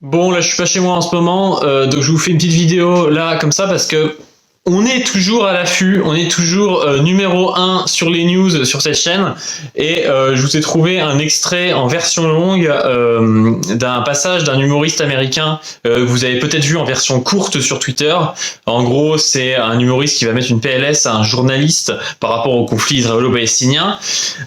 Bon, là, je suis pas chez moi en ce moment, donc je vous fais une petite vidéo là, comme ça, parce que on est toujours à l'affût, on est toujours numéro 1 sur les news sur cette chaîne, et je vous ai trouvé un extrait en version longue d'un passage d'un humoriste américain que vous avez peut-être vu en version courte sur Twitter. En gros, c'est un humoriste qui va mettre une PLS à un journaliste par rapport au conflit israélo-palestinien.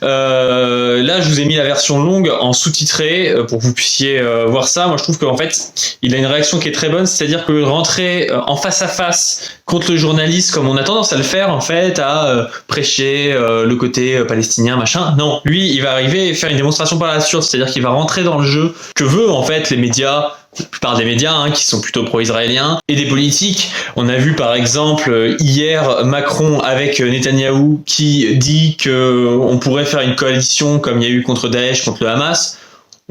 Là, je vous ai mis la version longue en sous-titré pour que vous puissiez voir ça. Moi, je trouve qu'en fait, il a une réaction qui est très bonne, c'est-à-dire que rentrer en face à face contre le journaliste, comme on a tendance à le faire en fait, à prêcher le côté palestinien, machin. Non, lui, il va arriver et faire une démonstration par la suite, c'est-à-dire qu'il va rentrer dans le jeu que veut en fait les médias. La plupart des médias qui sont plutôt pro-israéliens, et des politiques. On a vu par exemple hier Macron avec Netanyahou qui dit qu'on pourrait faire une coalition comme il y a eu contre Daesh, contre le Hamas.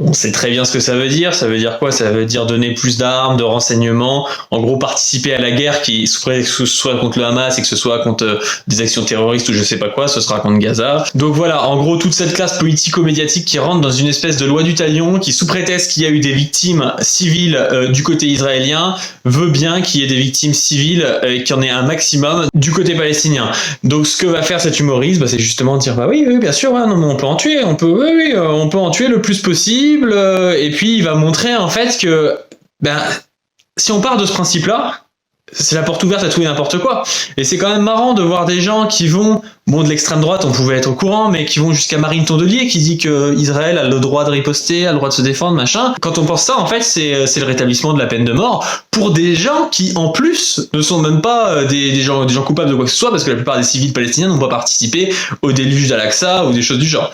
On sait très bien ce que ça veut dire. Ça veut dire quoi? Ça veut dire donner plus d'armes, de renseignements, en gros participer à la guerre, que ce soit contre le Hamas et que ce soit contre des actions terroristes ou je sais pas quoi, ce sera contre Gaza. Donc voilà, en gros toute cette classe politico-médiatique qui rentre dans une espèce de loi du talion, qui sous prétexte qu'il y a eu des victimes civiles du côté israélien, veut bien qu'il y ait des victimes civiles et qu'il y en ait un maximum du côté palestinien. Donc ce que va faire cet humoriste, c'est justement dire oui bien sûr, non mais on peut en tuer, on peut en tuer le plus possible. Et puis il va montrer en fait que si on part de ce principe-là, c'est la porte ouverte à tout et n'importe quoi. Et c'est quand même marrant de voir des gens qui vont, de l'extrême droite, on pouvait être au courant, mais qui vont jusqu'à Marine Tondelier, qui dit que Israël a le droit de riposter, a le droit de se défendre, machin. Quand on pense ça, en fait, c'est le rétablissement de la peine de mort pour des gens qui, en plus, ne sont même pas des gens coupables de quoi que ce soit, parce que la plupart des civils palestiniens n'ont pas participé au déluge d'Al-Aqsa ou des choses du genre.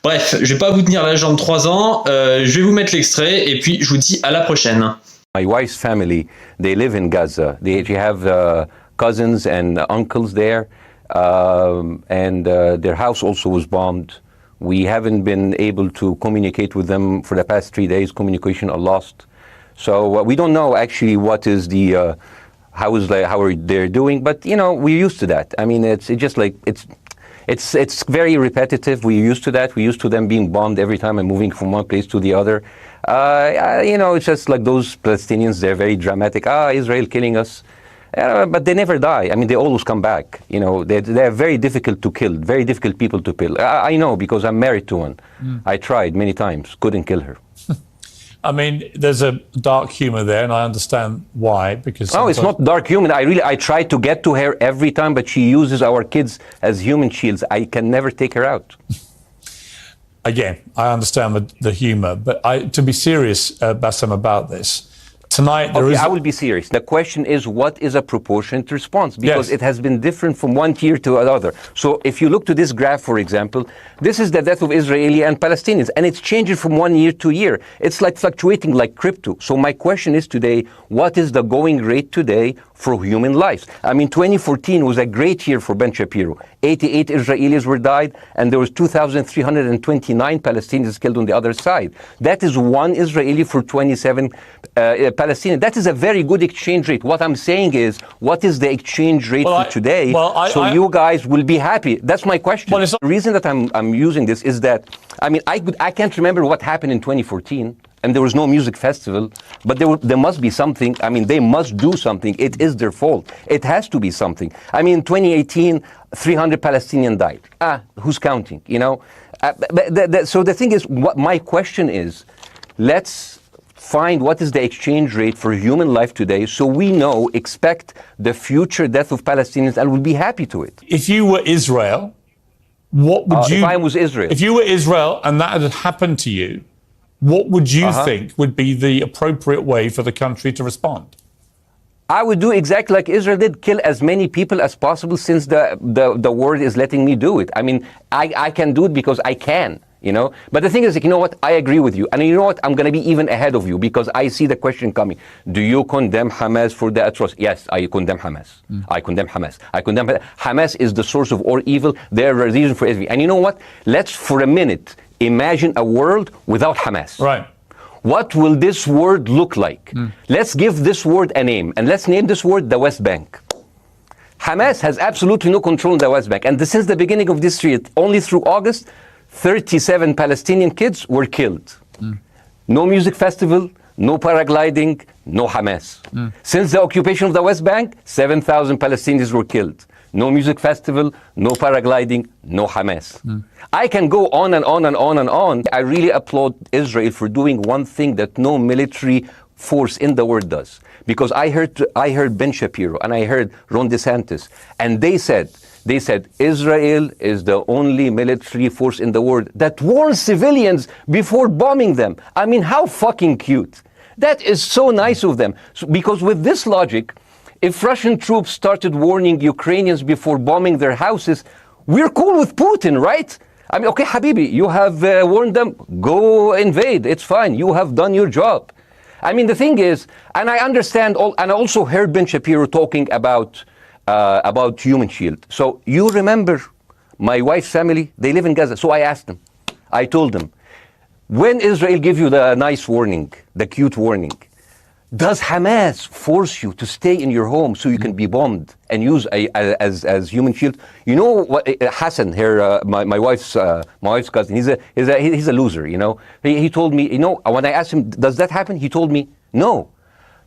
Bref, je vais pas vous tenir la jambe 3 ans, je vais vous mettre l'extrait, et puis je vous dis à la prochaine. My wife's family, they live in Gaza. They have cousins and uncles there, and their house also was bombed. We haven't been able to communicate with them for the past 3 days. Communication are lost. So we don't know actually what is the, how are they doing, but you know, we're used to that. I mean, it's just like, it's very repetitive. We're used to that. We're used to them being bombed every time and moving from one place to the other. You know, it's just like those Palestinians, they're very dramatic. Israel killing us. But they never die. I mean, they always come back. You know, they're very difficult to kill, very difficult people to kill. I know because I'm married to one. I tried many times, couldn't kill her. I mean, there's a dark humor there, and I understand why, because... No, it's not dark humor. I try to get to her every time, but she uses our kids as human shields. I can never take her out. Again, I understand the humor, but to be serious, Bassem, about this, tonight there is... I will be serious. The question is, what is a proportionate response? Because Yes. it has been different from one tier to another. So if you look to this graph, for example, this is the death of Israeli and Palestinians, and it's changing from 1 year to year. It's like fluctuating like crypto. So my question is today, what is the going rate today for human lives? I mean, 2014 was a great year for Ben Shapiro. 88 Israelis were died, and there was 2,329 Palestinians killed on the other side. That is one Israeli for 27 Palestinians. That is a very good exchange rate. What I'm saying is, what is the exchange rate for today? You guys will be happy. That's my question. The reason that I'm using this is that, I mean, I can't remember what happened in 2014. And there was no music festival, but there must be something. I mean, they must do something. It is their fault. It has to be something. I mean, 2018, 300 Palestinians died. Who's counting, you know? So the thing is, what my question is, let's find what is the exchange rate for human life today so we know, expect the future death of Palestinians and we'll be happy to it. If you were Israel, what would you... If I was Israel. If you were Israel and that had happened to you, what would you think would be the appropriate way for the country to respond? I would do exactly like Israel did, kill as many people as possible since the world is letting me do it. I mean, I can do it because I can, you know. But the thing is, like, you know what, I agree with you. And you know what, I'm going to be even ahead of you because I see the question coming. Do you condemn Hamas for the atrocities? Yes, I condemn Hamas. I condemn Hamas. Hamas is the source of all evil. They're the reason for everything. And you know what, let's for a minute imagine a world without Hamas. Right. What will this word look like? Let's give this word a name, and let's name this word the West Bank. Hamas has absolutely no control in the West Bank, and since the beginning of this year, only through August, 37 Palestinian kids were killed. No music festival, no paragliding, no Hamas. Since the occupation of the West Bank, 7,000 Palestinians were killed. No music festival, no paragliding, no Hamas. I can go on and on and on and on. I really applaud Israel for doing one thing that no military force in the world does. Because I heard Ben Shapiro and I heard Ron DeSantis, and they said Israel is the only military force in the world that warns civilians before bombing them. I mean, how fucking cute. That is so nice of them. Because with this logic, if Russian troops started warning Ukrainians before bombing their houses, we're cool with Putin, right? I mean, okay, Habibi, you have warned them, go invade, it's fine, you have done your job. I mean, the thing is, and I understand, and I also heard Ben Shapiro talking about Human Shield. So you remember my wife's family, they live in Gaza. So I asked them, I told them, when Israel give you the nice warning, the cute warning, does Hamas force you to stay in your home so you can be bombed and use as human shield? You know what? Hassan here, my wife's cousin. He's a loser. You know. He told me. You know, when I asked him, does that happen? He told me, no.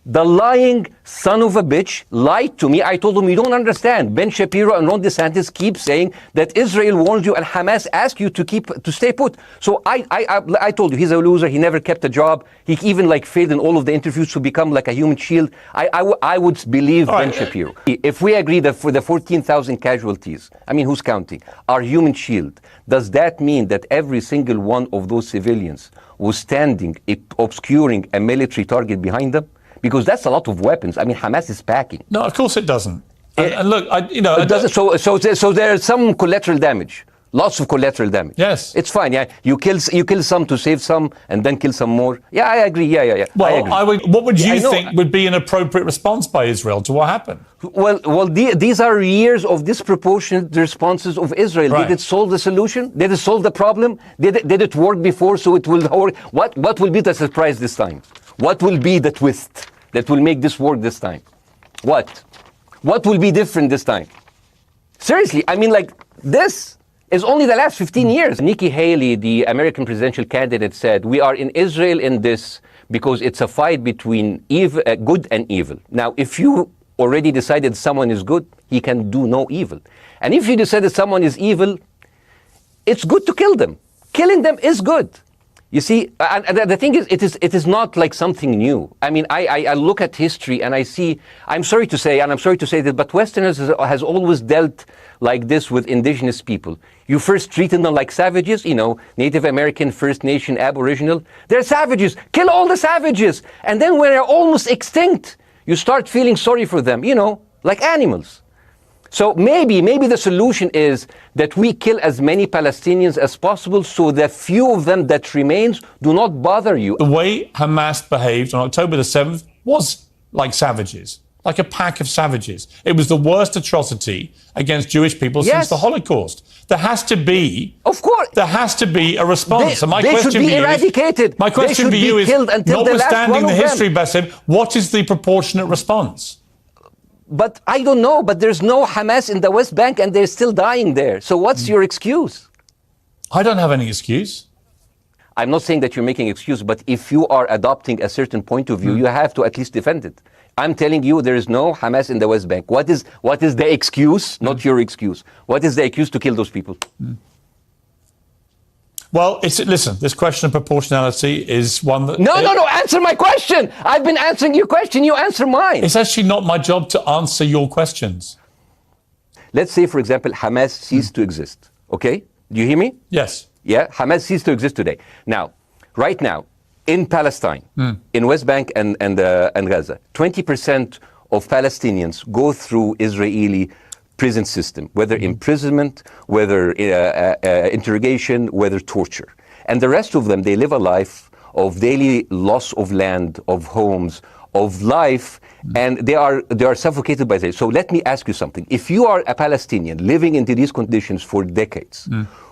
The lying son of a bitch lied to me. I told him, you don't understand. Ben Shapiro and Ron DeSantis keep saying that Israel warns you and Hamas asked you to stay put. So I told you, he's a loser. He never kept a job. He even failed in all of the interviews to become like a human shield. I would believe Ben Shapiro. If we agree that for the 14,000 casualties, I mean, who's counting, are human shield, does that mean that every single one of those civilians was standing, obscuring a military target behind them? Because that's a lot of weapons. I mean, Hamas is packing. No, of course it doesn't. And look, it doesn't. So there's some collateral damage. Lots of collateral damage. Yes, it's fine. Yeah, you kill some to save some, and then kill some more. Yeah, I agree. Yeah. Well, what would you think would be an appropriate response by Israel to what happened? Well, these are years of disproportionate responses of Israel. Right. Did it solve the solution? Did it solve the problem? Did it work before? So it will work. What will be the surprise this time? What will be the twist that will make this work this time? What will be different this time? Seriously, I mean, this is only the last 15 years. Nikki Haley, the American presidential candidate, said, we are in Israel in this because it's a fight between good and evil. Now, if you already decided someone is good, he can do no evil. And if you decided someone is evil, it's good to kill them. Killing them is good. You see, and the thing is, it is not like something new. I mean, I look at history and I see, I'm sorry to say this, but Westerners has always dealt like this with indigenous people. You first treated them like savages, Native American, First Nation, Aboriginal. They're savages. Kill all the savages. And then when they're almost extinct, you start feeling sorry for them, like animals. So maybe the solution is that we kill as many Palestinians as possible so the few of them that remains do not bother you. The way Hamas behaved on October the 7th was like savages, like a pack of savages. It was the worst atrocity against Jewish people since the Holocaust. There has to be, of course, there has to be a response. They should be eradicated. My question for you is, notwithstanding the history, Bassem, what is the proportionate response? But I don't know, but there's no Hamas in the West Bank and they're still dying there. So what's your excuse? I don't have any excuse. I'm not saying that you're making excuse, but if you are adopting a certain point of view, you have to at least defend it. I'm telling you, there is no Hamas in the West Bank. What is the excuse? Not your excuse. What is the excuse to kill those people? Well, listen, this question of proportionality is one that... No, answer my question. I've been answering your question. You answer mine. It's actually not my job to answer your questions. Let's say, for example, Hamas ceased to exist. Okay? Do you hear me? Yes. Yeah, Hamas ceased to exist today. Now, right now, in Palestine, in West Bank and Gaza, 20% of Palestinians go through Israeli prison system, whether imprisonment, whether interrogation, whether torture. And the rest of them, they live a life of daily loss of land, of homes, of life, and they are suffocated by this. So let me ask you something. If you are a Palestinian living into these conditions for decades,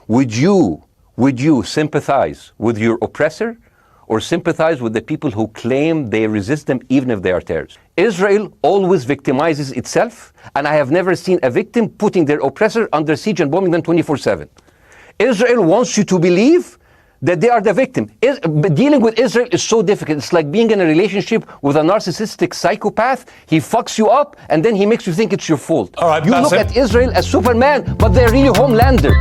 would you sympathize with your oppressor or sympathize with the people who claim they resist them even if they are terrorists? Israel always victimizes itself, and I have never seen a victim putting their oppressor under siege and bombing them 24/7. Israel wants you to believe that they are the victim. But dealing with Israel is so difficult. It's like being in a relationship with a narcissistic psychopath. He fucks you up and then he makes you think it's your fault. All right, you look at Israel as Superman, but they're really Homelander.